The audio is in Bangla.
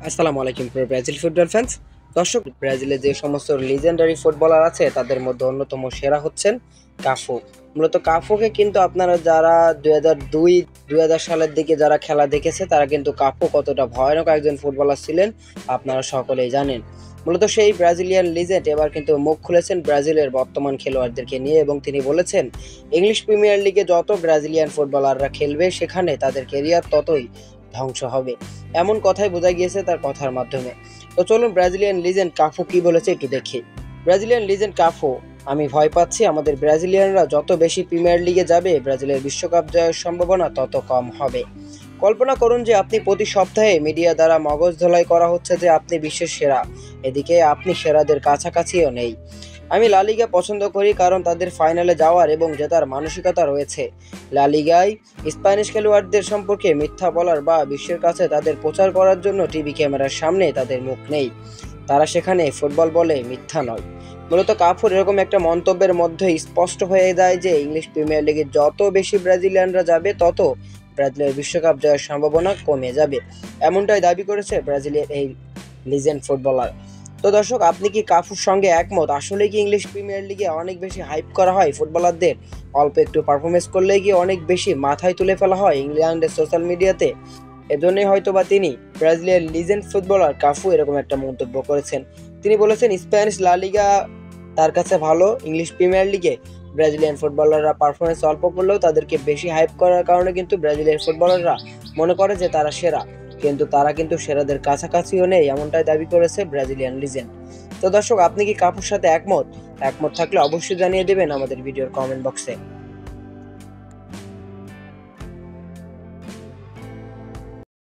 আসসালামু আলাইকুম প্রিয় ব্রাজিল ফুটবল ফ্যান্স। দর্শক, ব্রাজিলে যে সমস্ত লিজেন্ডারি ফুটবলার আছে তাদের মধ্যে অন্যতম সেরা হচ্ছেন কাফু। মূলত কাফুকে কিন্তু আপনারা যারা 2002-2000 সালের দিকে যারা খেলা দেখেছে তারা কিন্তু কাফু কতটা ভয়ানক একজন ফুটবলার ছিলেন আপনারা সকলেই জানেন। মূলত সেই ব্রাজিলিয়ান লিজেন্ড এবার কিন্তু মুখ খুলেছেন ব্রাজিলের বর্তমান খেলোয়াড়দেরকে নিয়ে এবং তিনি বলেছেন ইংলিশ প্রিমিয়ার লিগে যত ব্রাজিলিয়ান ফুটবলাররা খেলবে সেখানে তাদের কেরিয়ার ততই ধ্বংস হবে। এমন কথাই বোঝা গিয়েছে তার কথার মাধ্যমে। তো চলুন ব্রাজিলিয়ান লিজেন্ড কাফু কি বলেছে একটু দেখি। ব্রাজিলিয়ান লিজেন্ড কাফু: আমি ভয় পাচ্ছি আমাদের ব্রাজিলিয়ানরা যত বেশি প্রিমিয়ার লিগে যাবে ব্রাজিলের বিশ্বকাপ জয়ের সম্ভাবনা তত কম হবে। কল্পনা করুন যে আপনি প্রতি সপ্তাহে মিডিয়া দ্বারা মগজ ধোলাই করা হচ্ছে যে আপনি বিশ্বের সেরা, এদিকে আপনি সেরাদের কাছাকাছিও নেই। আমি লা লিগা পছন্দ করি কারণ তাদের ফাইনালে যাওয়ার এবং জেতার মানসিকতা রয়েছে। লা লিগায় স্প্যানিশ খেলোয়াড়দের সম্পর্কে মিথ্যা বলার বা বিশ্বের কাছে তাদের প্রচার করার জন্য টিভি ক্যামেরার সামনে তাদের মুখ নেই। তারা সেখানে ফুটবল বলে মিথ্যা নয়। মূলত কাফুর এরকম একটা মন্তব্যের মধ্যে স্পষ্ট হয়ে যায় যে ইংলিশ প্রিমিয়ার লিগে যত বেশি ব্রাজিলিয়ানরা যাবে তত ব্রাজিলের বিশ্বকাপ জয়ের সম্ভাবনা কমে যাবে। এমনটাই দাবি করেছে ব্রাজিলের এই লিজেন্ড ফুটবলার। তো দর্শক, আপনি কি কাফুর সঙ্গে একমত? আসলে কি ইংলিশ প্রিমিয়ার লিগে অনেক বেশি হাইপ করা হয় ফুটবলারদের? অল্প একটু পারফরমেন্স করলেই কি অনেক বেশি মাথায় তুলে ফেলা হয় ইংল্যান্ডের সোশ্যাল মিডিয়াতে? এজন্যই হয়তো বা তিনি ব্রাজিলের লিজেন্ড ফুটবলার কাফু এরকম একটা মন্তব্য করেছেন। তিনি বলেছেন স্প্যানিশ লা লিগা তার কাছে ভালো, ইংলিশ প্রিমিয়ার লিগে ব্রাজিলিয়ান ফুটবলাররা পারফরমেন্স অল্প করলেও তাদেরকে বেশি হাইপ করার কারণে কিন্তু ব্রাজিলের ফুটবলাররা মনে করে যে তারা সেরা, কিন্তু তারা কিন্তু সেরাদের কাছাকাছিও নেই, এমনটাই দাবি করেছে ব্রাজিলিয়ান লিজেন্ড। তো দর্শক, আপনি কি কাফুর সাথে একমত? একমত থাকলে অবশ্যই জানিয়ে দেবেন আমাদের ভিডিওর কমেন্ট বক্সে।